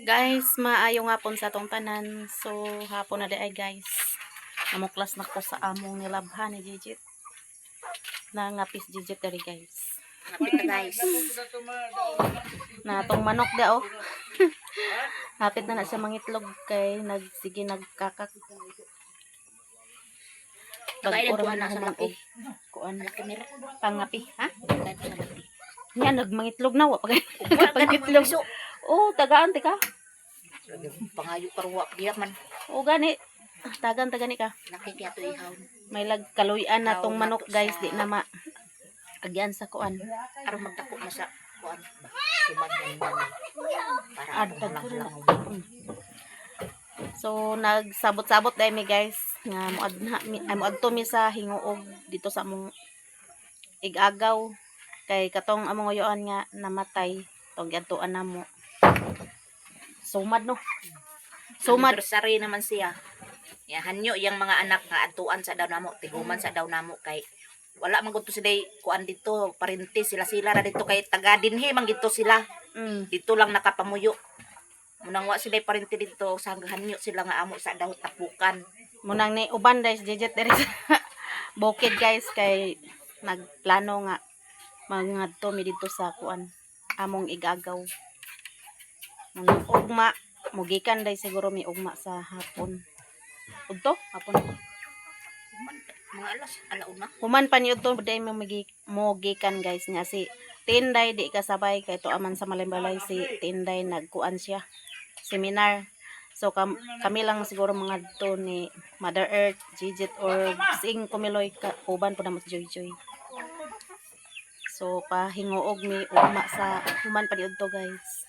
Guys, maayo nga pon sa tong tanan. So, hapon na di ay guys. Namuklas na ko sa among nilabhan ni Jijit. Nangapis Jijit dari guys. Napit na guys. Na tong manok da oh. Hapit na siya mangitlog kay nagsige nagkakak. Kaya Pag-ura nagkuhan na sa lapi. Kuan Kamera. pangapi, ha? Kaya sa lapi. Nya nagmangitlog na wa pag. Wala ka naman iso. Oh, tagaan ti ka. Pangayo karuwa. Diya man. Oh, gani. Tagan tagani ka. Nakikiyato ihaw. May lagkaluyan na tong Tawag manok nato guys, sa- di na ma agyan sa kuan. Aron magdako na sa kuan. Subad yan man. Para Adtag ko na. lang. So nagsabot-sabot dai mi guys nga moadto mi sa hinguog dito sa among igagaw kay katong among uyoan nga namatay tong giadtoan namo. Sumad no. Sumad. Anniversary naman siya. Ya, hanyo yang mga anak nga adtuan sa daw namo, tiguman sa daw namo kay wala man gud to sila kuan dito, parintis sila ra dito kay taga dinhi man gito sila. Dito lang nakapamuyo. Munang wa sila parinti dito sa hanyo sila nga amo sa daw tapukan. Munang ni uban guys Jejet diri sa bukid guys kay nagplano nga mangadto mi dito sa kuan among igagaw. Munang ugma mugikan dai siguro mi ugma sa hapon. Udto hapon. Mga alauna. Human pa niyo to day mogikan guys nga si Tinday di kasabay kay to aman sa Malimbalay si Tinday nagkuan siya seminar. So kami lang siguro mga to ni Mother Earth, Jijit or sing kumiloy ka uban po na mo si Joy Joy. So pahingoog mi ugma sa human pa niyo to guys.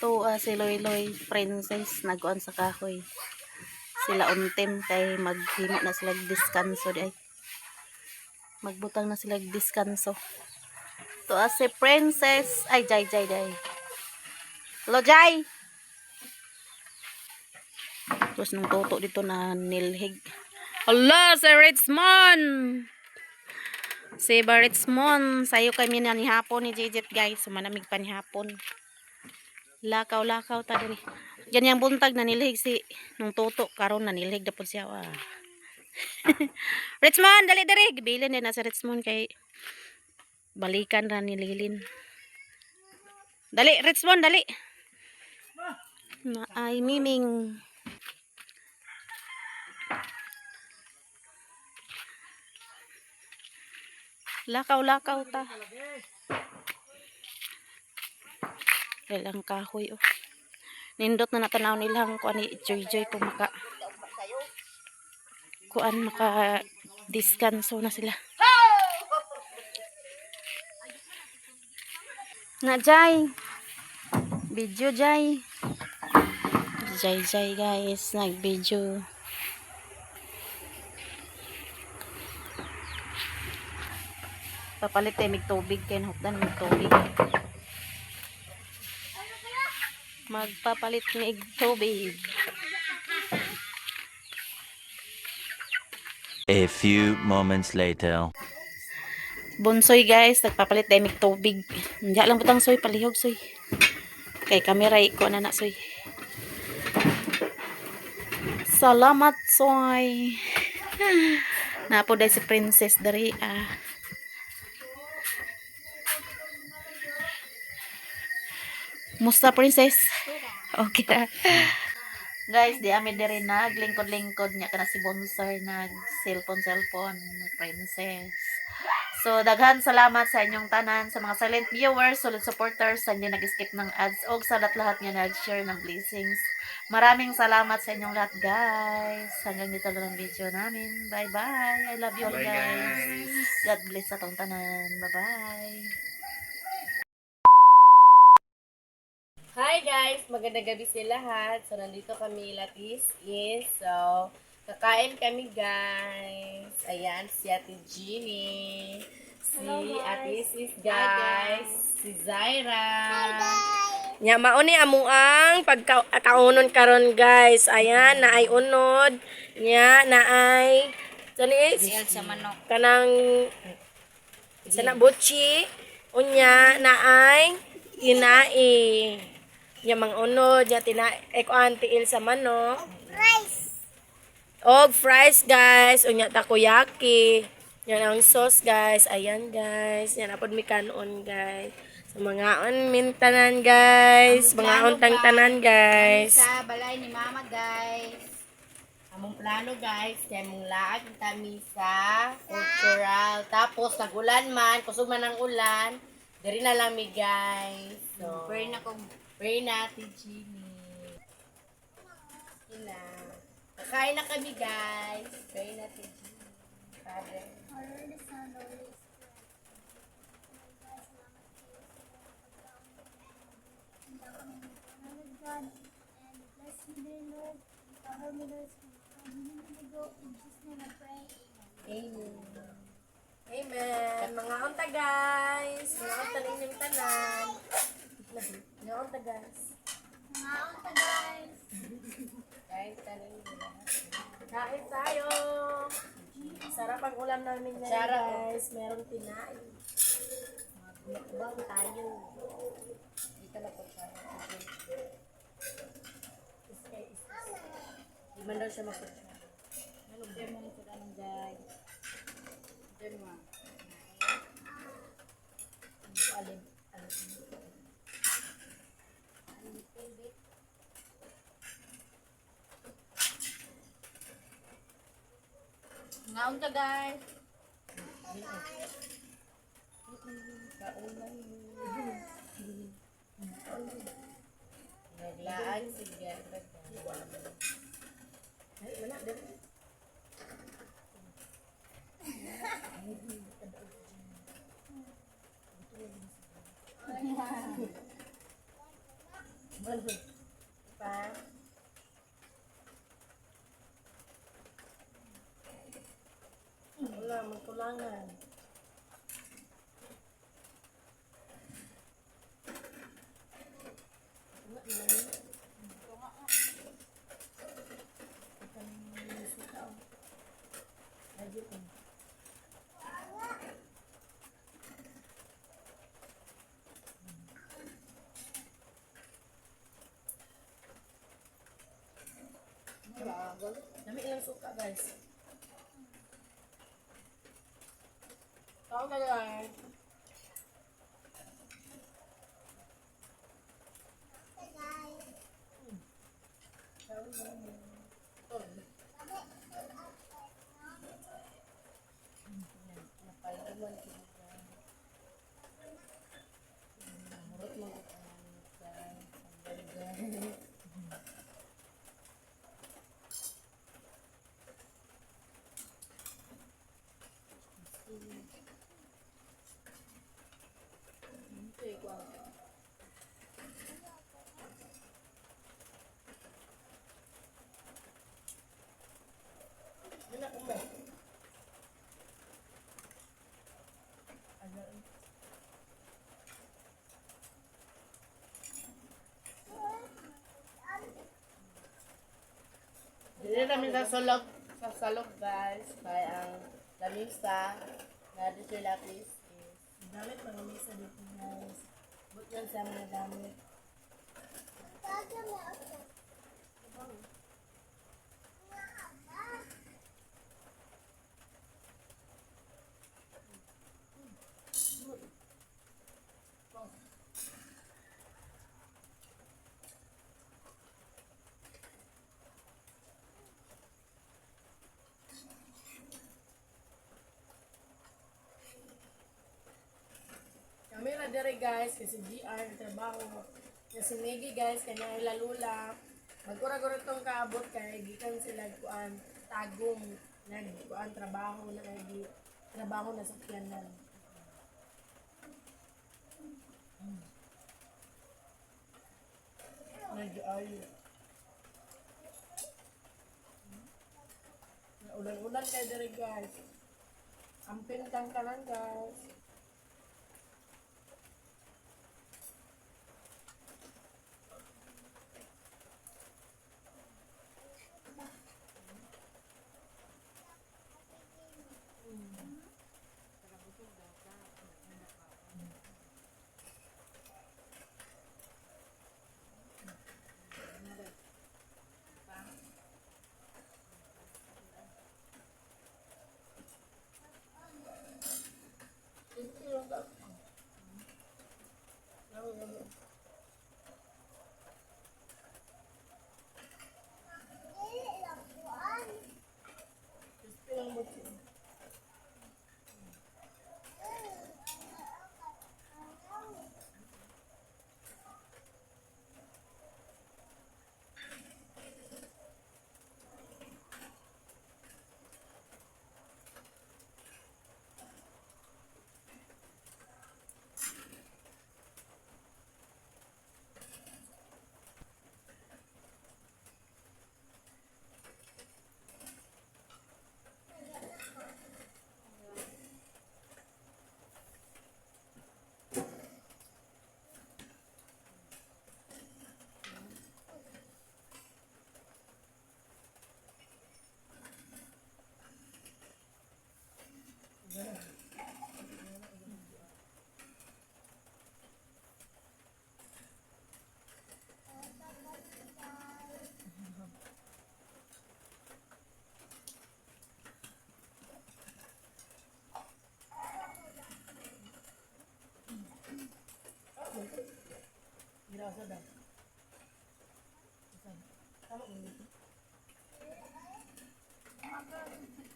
To si Loy Loy Princess nagkuan sa kahoy. Sila untim kay maghimo na sila diskanso di ay. Magbutang na sila diskanso. To si Princess ay Jay day. Hello Jay. Tapos nung toto dito na nilhig. Allah si Richmond. Si Richmond sayo kami na ni hapon ni Jijit guys. Sumanamig pa ni hapon. Lakaw ta diri. Ganyang buntag na nilhig si nung toto karon na nilhig dapod siya. Richmond dali diri gibilin din na si Richmond kay balikan ra ni Lilin. Dali Richmond dali. Na ay miming. Lakaw ta. Ilang kahoy oh. Nindot na natanaw nilang kuan ni Joy Joy kung maka diskanso na sila. Na Jay. Video Jay. Jay guys, nag-video. Papalit tayo mig tubig kay hukdan mig tubig. Magpapalit mig tubig. A few moments later. Bunsoy guys, nagpapalit tayo mig tubig. Hindi lang butang soy, palihog soy. Kay kamera ko na soy. Salamat soy. Napo dai si Princess dari Musta Princess? Okay na. Guys, di ami diri naglingkod-lingkod nya kana si Bonsai nag cellphone Princess. So daghan salamat sa inyong tanan sa mga silent viewers, solid supporters sa hindi nag-skip ng ads og sa lahat nga nag-share ng blessings. Maraming salamat sa inyong lahat guys. Hanggang dito lang ang video namin. Bye bye. I love you all guys. God bless sa tong tanan. Bye bye. Hi guys! Magandang gabi sa lahat. So, nandito kami latis is. So, kakain kami guys. Ayan, si Ate Jeannie. Si Ate Sis guys. Si Zaira. Hi guys! Nya, mauni among ang pagkaunon karon guys. Ayan, na ay unod. Nya, na ay Janis? Sa manok. Kanang sana butchi. Unya, na ay inai. Nya mangunod, nya ekuan tiil sa manok. Og fries guys, unya takoyaki. Yan ang sauce guys. Ayan guys. Yan apod mi kanon guys. Sa mga mintanan guys. Mga untang tanan guys. Sa balay ni Mama guys. Among plano guys, kaya mong laag kami sa cultural. Tapos nagulan man, kusog man ang ulan, diri na lang mi guys. So, pray na ti Jimmy. Ina. Kakain na kami guys. Pray na ti Jimmy. Father. God, and bless me, dear Lord. Cover me, Lord. From go, in Jesus' name I pray. Amen. Amen. Amen. Mga unta guys. Mga unta ninyong tanan. Mga unta guys. Mga guys. Kain tayo nila. Kain tayo. Sarap ang ulam namin ngayon Sarap. guys. Merong tinain. Mukbang tayo. Dito na po siya. Di man daw siya magpapasya. Ano ba mo ito anong guys? Diyan mo. Alin. Ngaon ka guys. Naglaan sige. Ay, wala. Dito. Pa. Wala, magkulangan. Dami ilang suka guys. Tao ka guys. Dili namin sa salog guys. Kaya ang lamisa na dito lapis is Gamit mga mesa dito guys. But yan sa mga gamit. Kami na dire guys, kasi GR na trabaho. Kasi Megi guys, kanya ilalula. Magkura-gura itong kaabot kaya gikan sila kuan tagong nagkuan trabaho na kaya trabaho na sa piyanan. Nag-ayo. Ulan-ulan kayo dire guys. Amping kang kanan guys.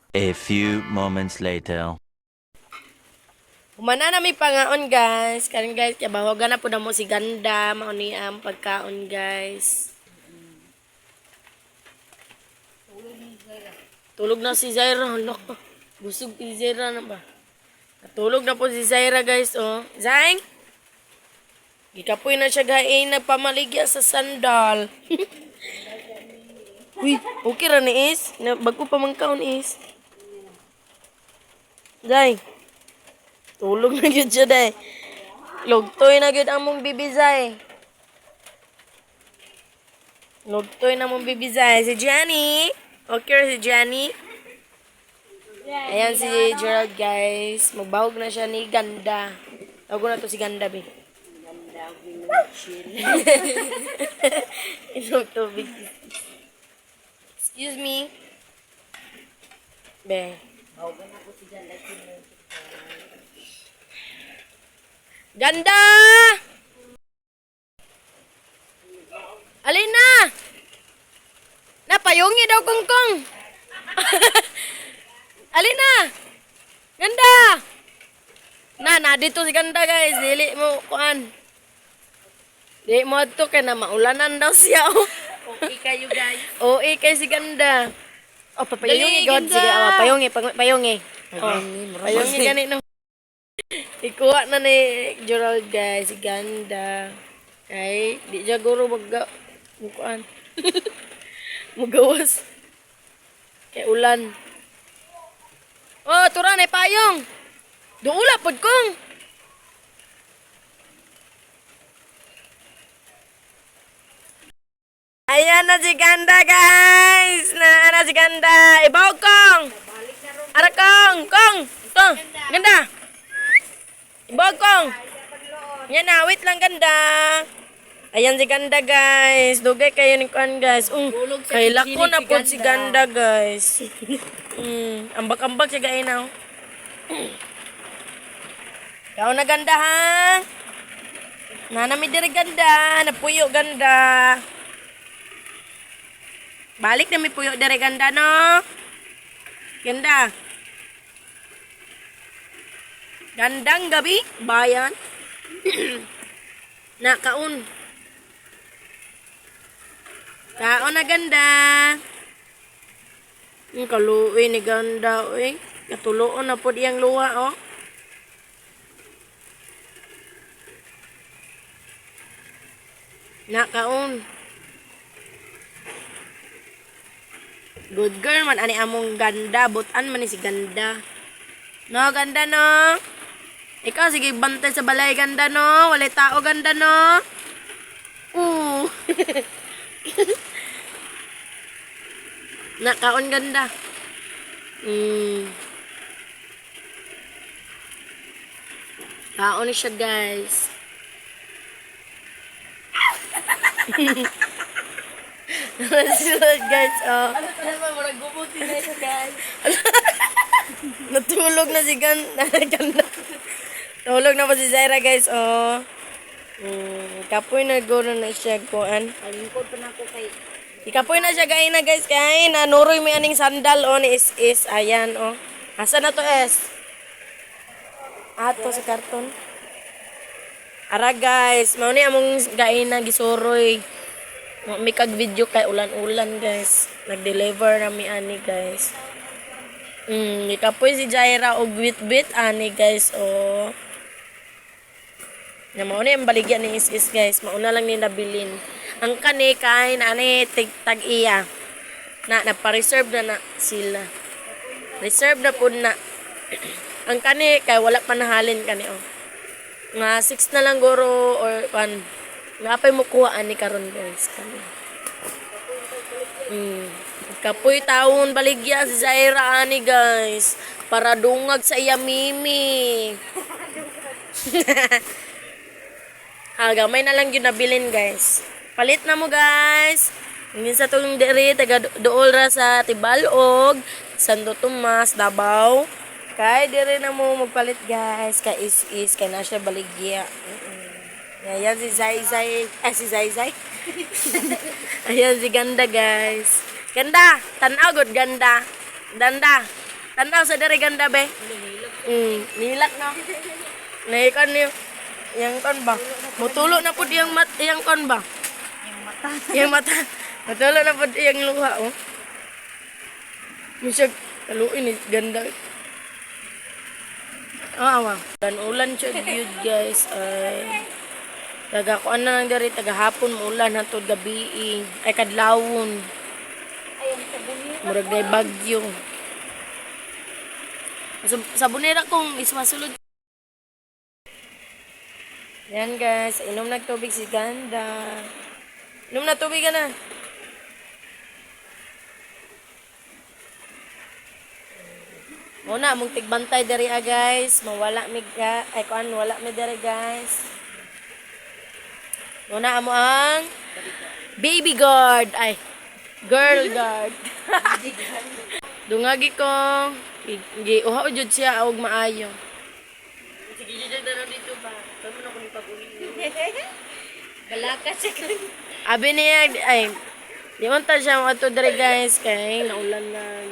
A few moments later. Humana na may pangaon guys. Karon guys, kaya bawagan na po na mo si ganda. Mauni ang pagkaon guys. Tulog na si Zaira. Hala. Busog si Zaira na ba? Natulog na po si Zaira guys. Oh. Zaing! Gikapoy na siya gain. Nagpamaligya sa sandal. Uy, okay ra ni Is. Bago pa man kaon Is. Zay. Tulog na gyud siya day. Lugtoy na gyud among bibizay. Lugtoy na mong bibizay. Si Jenny. Okay ra si Jenny. Ayan si Gerald guys. Magbahog na siya ni Ganda. Tawag na to si Ganda be. Ganda, chill. Inom tubig. Excuse me. Be. Ganda! Alina! Napayungi daw kongkong. Alina! Ganda! Na dito si Ganda guys. Dili mo kuan. Dili mo ato kay na maulanan daw siya. Okay kayo guys. Oo, kay si Ganda. Oh, papayungi god. Sige, payungi. Oh, payungi gani no. Ikuha na ni Gerald guys, si Ganda. Kay, di siya guro mukuan. Mugawas. Kay ulan. Oh, tura na payong. Duula pod kong. Ayan na si Ganda guys. Na si Ganda. Ibaw kong. Ara kong. Kong. Ganda. Ibaw kong. Yan na, wait lang Ganda. Ayan si Ganda guys. Dugay kayo ni Kuan guys. Kay lako na po si Ganda guys. Ambak-ambak siya gain na. Kau na Ganda ha. Nanami diri Ganda. Napuyo Ganda. Balik na may puyo diri Ganda no. Ganda. Gandang gabi, bayan. Kaon. Kaon na Ganda. Kaluoy ni Ganda, oy. Natuloon na po diyang luwa, oh. Kaon. Good girl man, ani among Ganda. Butan man ni si Ganda. No, Ganda, no? Ikaw, sige, bantay sa balay, Ganda, no? Walay tao, Ganda, no? Kaon Ganda. Kaon ni siya, guys. Guys, oh. Natulog na si Ganda. Natulog na pa si Zaira, guys, oh. Kapoy na guro na siya, kuan. Alingkod pa na ako kay Ikapoy na siya gain na guys, kay nanuroy may aning sandal oh ni is ayan oh. Asa na to es? Ato sa karton. Ara guys, mao ni among gain na gisuroy. May kag video kay ulan-ulan guys. Nag-deliver na mi ani guys. Ikapoy si Jaira og bit-bit ani guys oh. Na mao ni ang baligyan ni is guys, mauna lang ni nabilin. Ang kani kain ani tag iya. Napa-reserve na sila. Reserve na pud na. Ang kani kay wala pa nahalin kani oh. Nga 6 na lang guro or 1. Napay mo kuha ani karon guys kani. Kapoy taon baligya si Zaira ani guys para dungag sa iya mimi. Gamay na lang yun nabilin guys. Palit na mo guys. Hindi sa itong diri, taga dool ra sa Tibalog, Santo Tomas, Davao. Kay diri na mo magpalit guys. Kay is kay na siya baligya. Ayan si Zay Zay. Si Zay Zay. Ayan si Ganda, guys. Ganda! Tanaw, good ganda. Ganda. Tanaw sa dari ganda, be. Nilak na. Naikan niyo. Yang kon ba? Mutulo na po yung yang kon ba? Yung mata. Mutulo na po yung luha, oh. Misag, taluin, ganda. Awa. Dan ulan siya, good, guys. Ay... Tagakuan na lang dari tagahapon muulan hantod gabi ay kadlawon. Murag day bagyo. Sa bunera kong ismasulod. Yan guys, inom na tubig si Ganda. Inom na tubig ka na. Muna mong tigbantay dari guys, mawala mi ay kuan wala mi dari guys. Muna amo ang baby guard. Ay, girl guard. Dungagi ko. Uhaw jud siya og maayo. Sige jud na dito ba. Kamo na ko ni pag-uli. Balaka siya. Abi niya ay di man ta siya ato dire guys kay naulan na.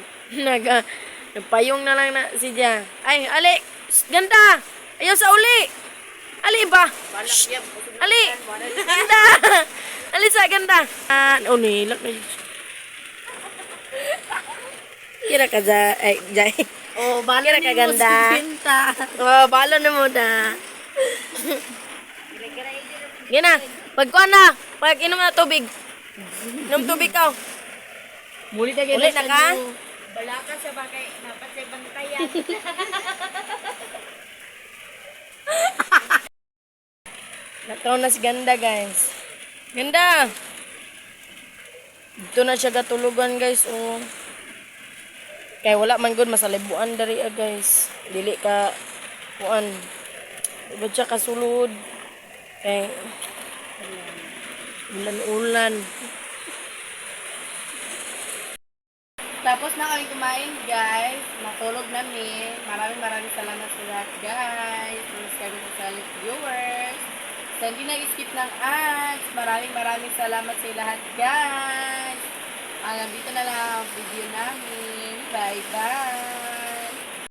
Nagpayong na lang na si Dia. Ay, ali. Ganda. Ayaw sa uli. Ali ba? Ali! Ganda! Ali sa ganda! Oh, nilak na yun. Kira ka za... Ay, jay. Oh, bala Kira ka ganda. Oh, bala na mo na. Gina, pagkuhan na. Pag inom na tubig. Inom tubig ka. Muli na Ulit na ka? Balaka sa bagay. Dapat sa bantayan. Nakaw na si Ganda, guys. Ganda! Dito na siya katulugan, guys. Oh. Kaya wala man good masalibuan dari guys. Dili ka kuan. Iba siya kasulod. Kaya ulan-ulan. Tapos na kami kumain, guys. Matulog namin. Maraming salamat sa lahat, guys. Please kami sa viewers. So, hindi nag-skip ng ads. Maraming salamat sa lahat, guys. Nandito na lang ang video namin. Bye-bye.